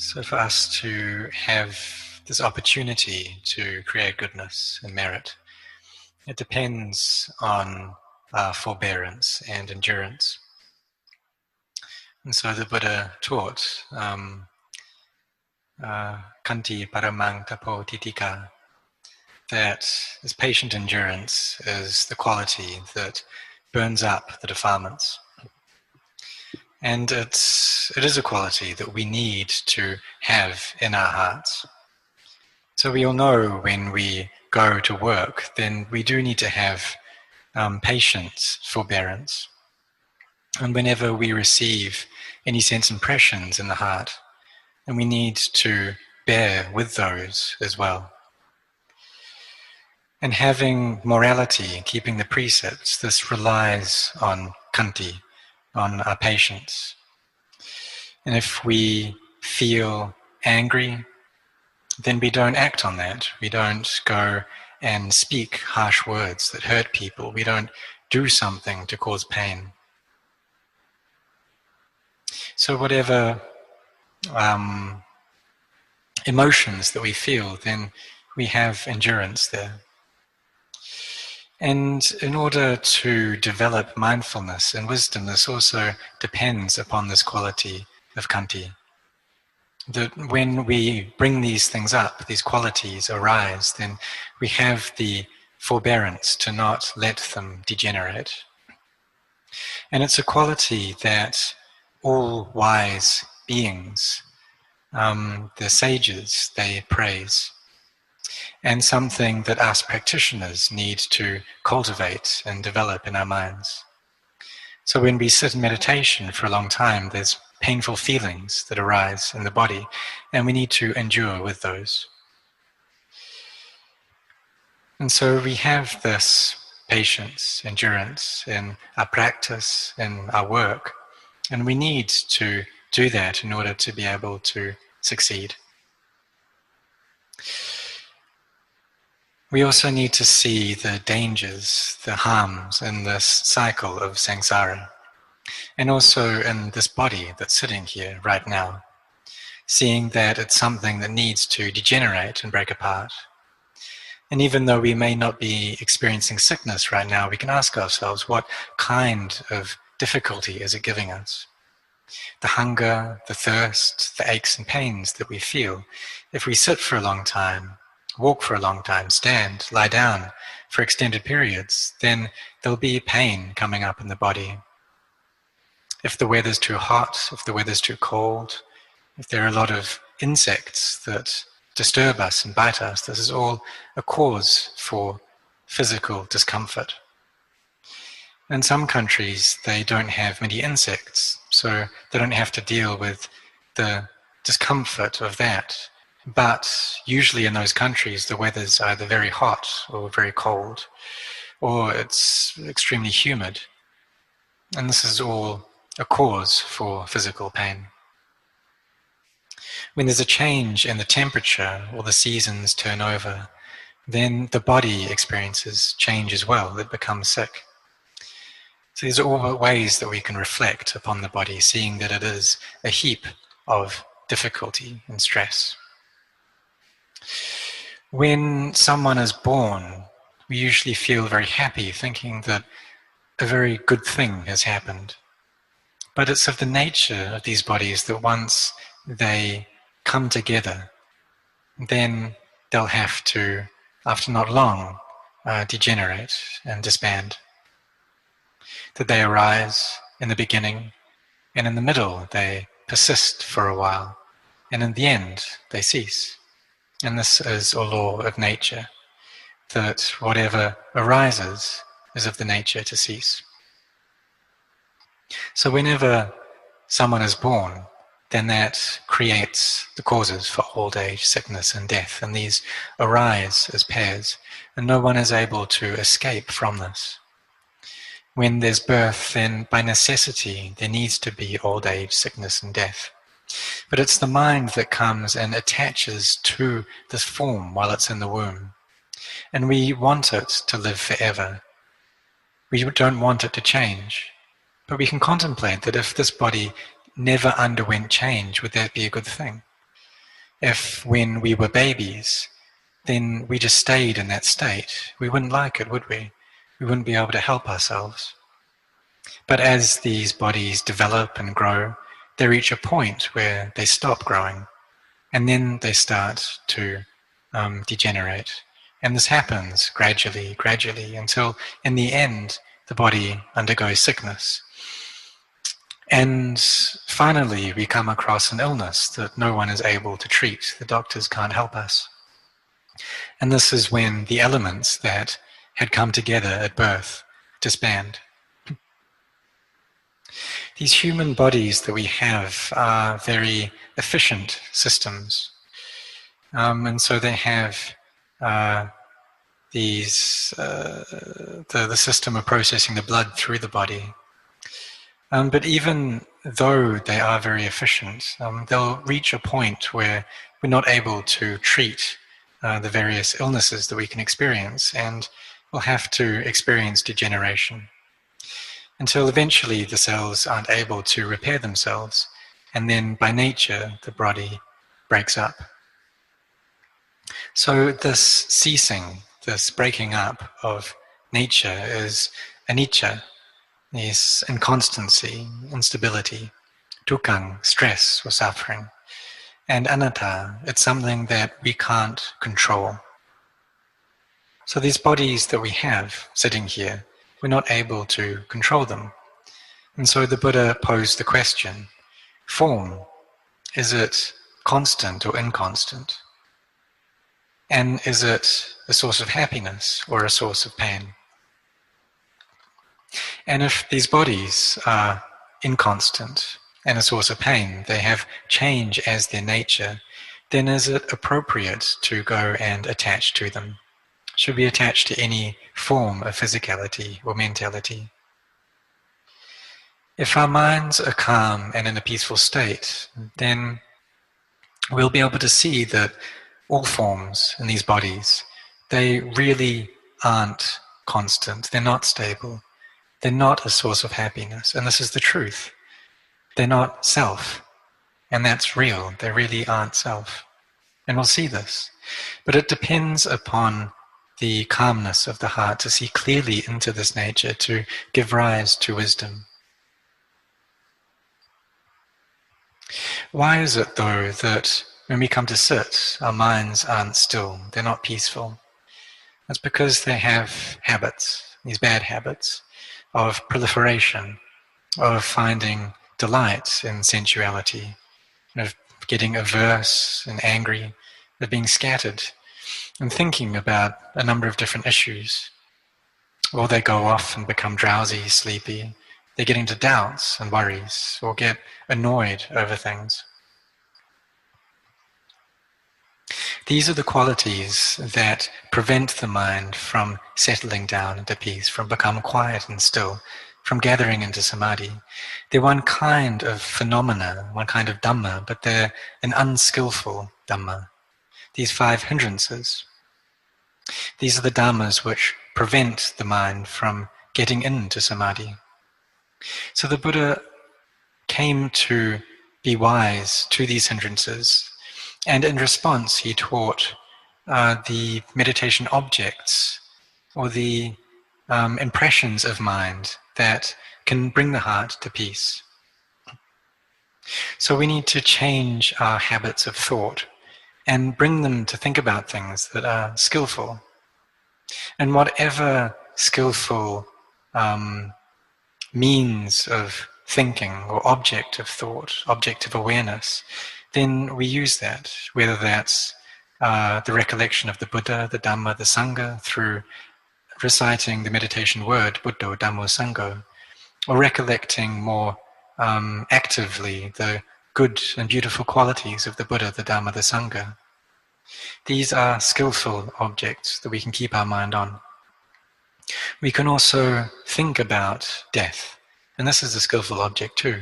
So for us to have this opportunity to create goodness and merit, it depends on forbearance and endurance. And so the Buddha taught Kanti Paramang Tapo Titika, that this patient endurance is the quality that burns up the defilements. And it is a quality that we need to have in our hearts. So we all know when we go to work, then we do need to have patience, forbearance. And whenever we receive any sense impressions in the heart, then we need to bear with those as well. And having morality, keeping the precepts, this relies on kanti, on our patience. And if we feel angry, then we don't act on that. We don't go and speak harsh words that hurt people. We don't do something to cause pain. So whatever emotions that we feel, then we have endurance there. And in order to develop mindfulness and wisdom, this also depends upon this quality of kanti. That when we bring these things up, these qualities arise, then we have the forbearance to not let them degenerate. And it's a quality that all wise beings, the sages, they praise. And something that us practitioners need to cultivate and develop in our minds. So when we sit in meditation for a long time, there's painful feelings that arise in the body, and we need to endure with those. And so we have this patience, endurance in our practice, in our work, and we need to do that in order to be able to succeed. We also need to see the dangers, the harms in this cycle of samsara, and also in this body that's sitting here right now, seeing that it's something that needs to degenerate and break apart. And even though we may not be experiencing sickness right now, we can ask ourselves, what kind of difficulty is it giving us? The hunger, the thirst, the aches and pains that we feel. If we sit for a long time, walk for a long time, stand, lie down for extended periods, then there'll be pain coming up in the body. If the weather's too hot, if the weather's too cold, if there are a lot of insects that disturb us and bite us, this is all a cause for physical discomfort. In some countries, they don't have many insects, so they don't have to deal with the discomfort of that. But usually in those countries, the weather's either very hot or very cold, or it's extremely humid. And this is all a cause for physical pain. When there's a change in the temperature or the seasons turn over, then the body experiences change as well. It becomes sick. So these are all ways that we can reflect upon the body, seeing that it is a heap of difficulty and stress. When someone is born, we usually feel very happy, thinking that a very good thing has happened. But it's of the nature of these bodies that once they come together, then they'll have to, after not long, degenerate and disband. That they arise in the beginning, and in the middle they persist for a while, and in the end they cease. And this is a law of nature, that whatever arises is of the nature to cease. So whenever someone is born, then that creates the causes for old age, sickness and death, and these arise as pairs, and no one is able to escape from this. When there's birth, then by necessity there needs to be old age, sickness and death. But it's the mind that comes and attaches to this form while it's in the womb. And we want it to live forever. We don't want it to change. But we can contemplate that if this body never underwent change, would that be a good thing? If when we were babies, then we just stayed in that state, we wouldn't like it, would we? We wouldn't be able to help ourselves. But as these bodies develop and grow, they reach a point where they stop growing, and then they start to degenerate. And this happens gradually, until in the end, the body undergoes sickness. And finally, we come across an illness that no one is able to treat. The doctors can't help us. And this is when the elements that had come together at birth disband. These human bodies that we have are very efficient systems. And so they have the system of processing the blood through the body. But even though they are very efficient, they'll reach a point where we're not able to treat the various illnesses that we can experience, and we'll have to experience degeneration until eventually the cells aren't able to repair themselves, and then by nature the body breaks up. So this ceasing, this breaking up of nature is anicca, is inconstancy, instability, dukkha, stress or suffering, and anatta, it's something that we can't control. So these bodies that we have sitting here, we're not able to control them. And so the Buddha posed the question, form, is it constant or inconstant? And is it a source of happiness or a source of pain? And if these bodies are inconstant and a source of pain, they have change as their nature, then is it appropriate to go and attach to them? Should we attach to any form of physicality or mentality? If our minds are calm and in a peaceful state, then we'll be able to see that all forms in these bodies, they really aren't constant, they're not stable, they're not a source of happiness, and this is the truth. They're not self, and that's real, they really aren't self. And we'll see this. But it depends upon the calmness of the heart to see clearly into this nature, to give rise to wisdom. Why is it, though, that when we come to sit, our minds aren't still, they're not peaceful? It's because they have habits, these bad habits, of proliferation, of finding delight in sensuality, of getting averse and angry, of being scattered, and thinking about a number of different issues. Or they go off and become drowsy, sleepy. They get into doubts and worries, or get annoyed over things. These are the qualities that prevent the mind from settling down into peace, from becoming quiet and still, from gathering into samadhi. They're one kind of phenomena, one kind of Dhamma, but they're an unskillful Dhamma. These 5 hindrances. These are the Dhammas which prevent the mind from getting into samadhi. So the Buddha came to be wise to these hindrances, and in response he taught the meditation objects, or the impressions of mind that can bring the heart to peace. So we need to change our habits of thought and bring them to think about things that are skillful. And whatever skillful means of thinking or object of thought, object of awareness, then we use that, whether that's the recollection of the Buddha, the Dhamma, the Sangha, through reciting the meditation word, Buddho, Dhammo, Sangho, or recollecting more actively the good and beautiful qualities of the Buddha, the Dhamma, the Sangha. These are skillful objects that we can keep our mind on. We can also think about death, and this is a skillful object too.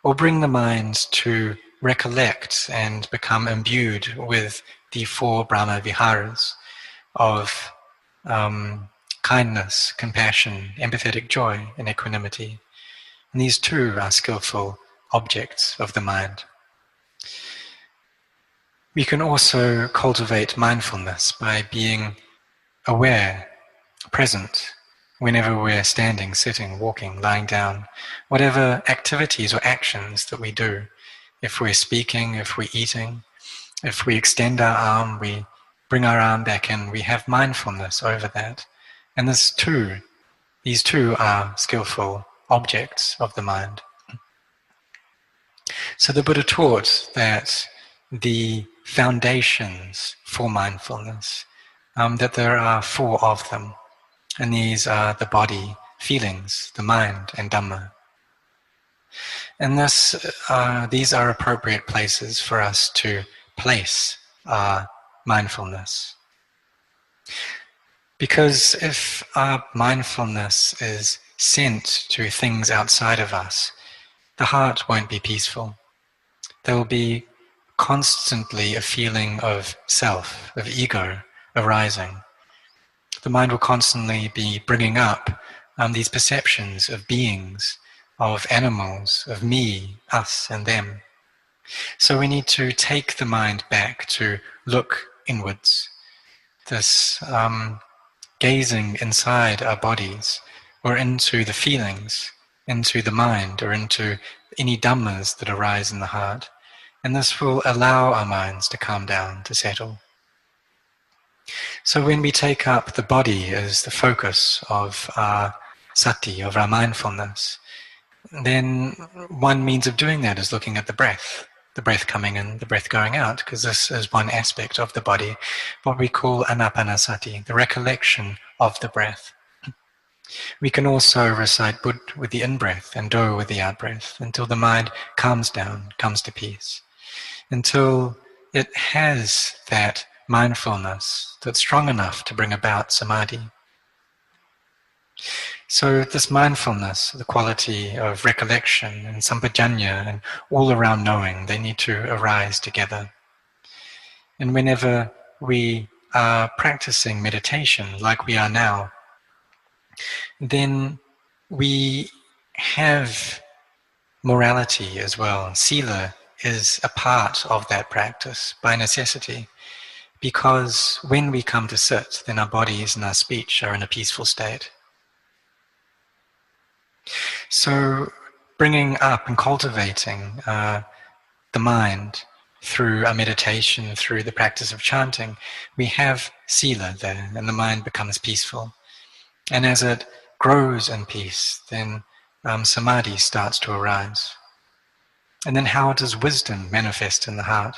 Or bring the mind to recollect and become imbued with the 4 Brahma Viharas of kindness, compassion, empathetic joy, and equanimity. And these too are skillful objects of the mind. We can also cultivate mindfulness by being aware, present, whenever we're standing, sitting, walking, lying down, whatever activities or actions that we do. If we're speaking, if we're eating, if we extend our arm, we bring our arm back in, we have mindfulness over that. And these two are skillful objects of the mind. So the Buddha taught that the foundations for mindfulness, that there are 4 of them. And these are the body, feelings, the mind, and Dhamma. And these are appropriate places for us to place our mindfulness. Because if our mindfulness is sent to things outside of us, the heart won't be peaceful. There will be constantly a feeling of self, of ego arising. The mind will constantly be bringing up these perceptions of beings, of animals, of me, us, and them. So we need to take the mind back to look inwards. This gazing inside our bodies, or into the feelings, into the mind, or into any dhammas that arise in the heart. And this will allow our minds to calm down, to settle. So when we take up the body as the focus of our sati, of our mindfulness, then one means of doing that is looking at the breath coming in, the breath going out, because this is one aspect of the body, what we call anapanasati, the recollection of the breath. We can also recite Bud with the in-breath and Do with the out-breath until the mind calms down, comes to peace, until it has that mindfulness that's strong enough to bring about samadhi. So this mindfulness, the quality of recollection and sampajanya and all around knowing, they need to arise together. And whenever we are practicing meditation like we are now, then we have morality as well. Sila is a part of that practice by necessity, because when we come to sit, then our bodies and our speech are in a peaceful state. So bringing up and cultivating the mind through our meditation, through the practice of chanting, we have sila there, and the mind becomes peaceful. And as it grows in peace, then samadhi starts to arise. And then how does wisdom manifest in the heart?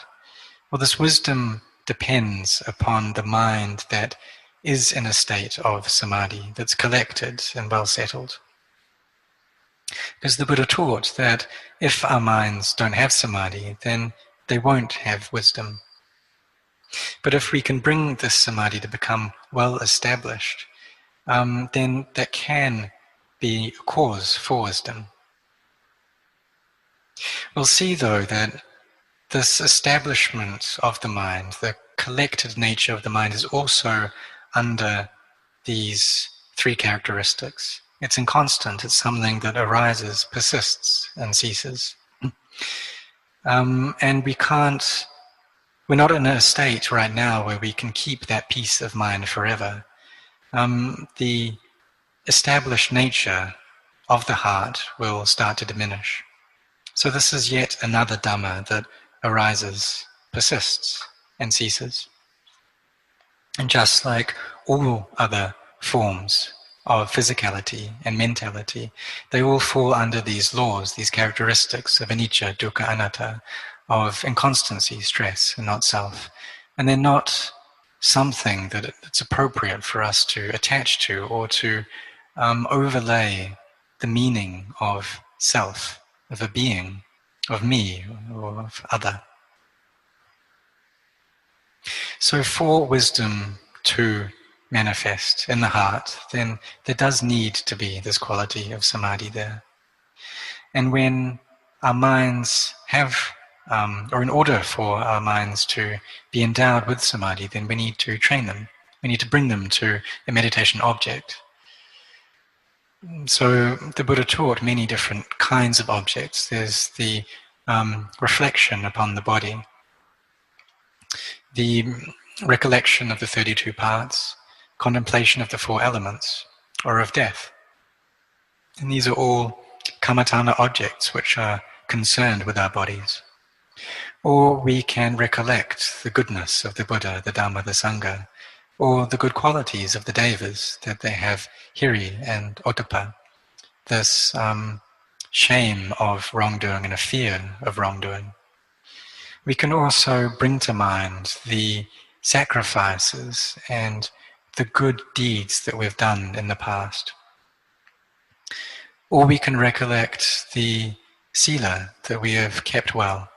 Well, this wisdom depends upon the mind that is in a state of samadhi, that's collected and well settled. Because the Buddha taught that if our minds don't have samadhi, then they won't have wisdom. But if we can bring this samadhi to become well established, then that can be a cause for wisdom. We'll see, though, that this establishment of the mind, the collected nature of the mind, is also under these 3 characteristics. It's inconstant, it's something that arises, persists, and ceases. And we're not in a state right now where we can keep that peace of mind forever. The established nature of the heart will start to diminish. So this is yet another Dhamma that arises, persists, and ceases. And just like all other forms of physicality and mentality, they all fall under these laws, these characteristics of anicca, dukkha, anatta, of inconstancy, stress, and not self. And they're not something that it's appropriate for us to attach to or to overlay the meaning of self, of a being, of me, or of other. So for wisdom to manifest in the heart, then there does need to be this quality of samadhi there. And when our minds have, or in order for our minds to be endowed with samadhi, then we need to train them. We need to bring them to a meditation object. So the Buddha taught many different kinds of objects. There's the reflection upon the body. the recollection of the 32 parts, contemplation of the 4 elements, or of death. And these are all kammatthana objects which are concerned with our bodies. Or we can recollect the goodness of the Buddha, the Dhamma, the Sangha, or the good qualities of the Devas, that they have hiri and ottappa, this shame of wrongdoing and a fear of wrongdoing. We can also bring to mind the sacrifices and the good deeds that we've done in the past. Or we can recollect the sila that we have kept well.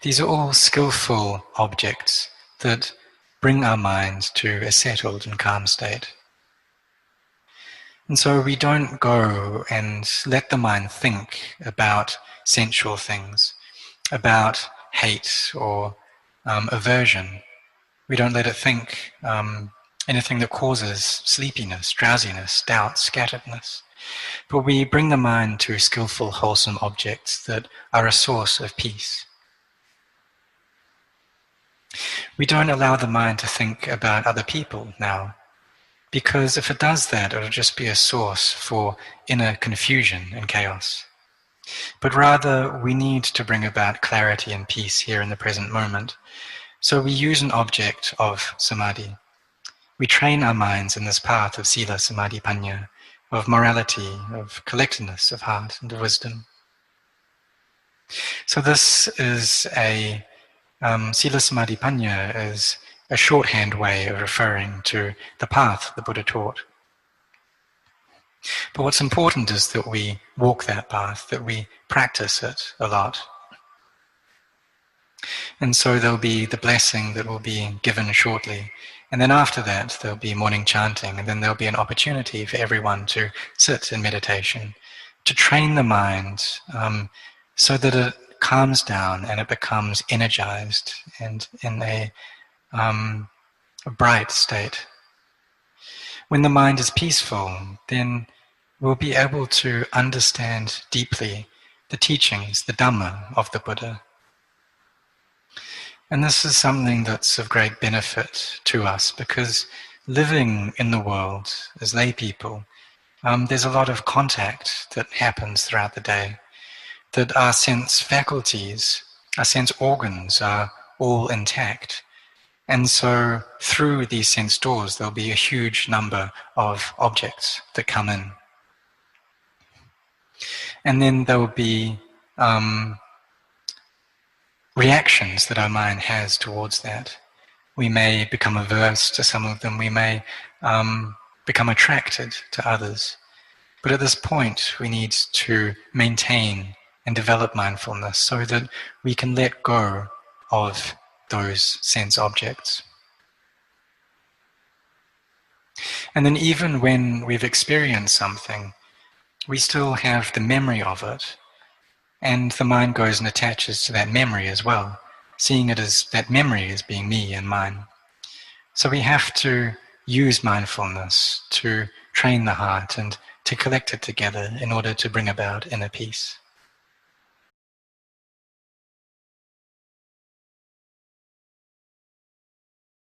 These are all skillful objects that bring our mind to a settled and calm state. And so we don't go and let the mind think about sensual things, about hate or aversion. We don't let it think anything that causes sleepiness, drowsiness, doubt, scatteredness. But we bring the mind to skillful, wholesome objects that are a source of peace. We don't allow the mind to think about other people now, because if it does that, it'll just be a source for inner confusion and chaos. But rather, we need to bring about clarity and peace here in the present moment. So we use an object of samadhi. We train our minds in this path of sila, samadhi, panya, of morality, of collectedness of heart and of wisdom. So this is sila, samadhi, panya is a shorthand way of referring to the path the Buddha taught. But what's important is that we walk that path, that we practice it a lot. And so there'll be the blessing that will be given shortly. And then after that, there'll be morning chanting, and then there'll be an opportunity for everyone to sit in meditation, to train the mind so that it calms down and it becomes energized and in a bright state. When the mind is peaceful, then we'll be able to understand deeply the teachings, the Dhamma of the Buddha. And this is something that's of great benefit to us, because living in the world as lay people, there's a lot of contact that happens throughout the day, that our sense faculties, our sense organs are all intact. And so through these sense doors, there'll be a huge number of objects that come in. And then there will be reactions that our mind has towards that. We may become averse to some of them. We may become attracted to others. But at this point, we need to maintain and develop mindfulness so that we can let go of those sense objects. And then even when we've experienced something, we still have the memory of it. And the mind goes and attaches to that memory as well, seeing it as that memory as being me and mine. So we have to use mindfulness to train the heart and to collect it together in order to bring about inner peace.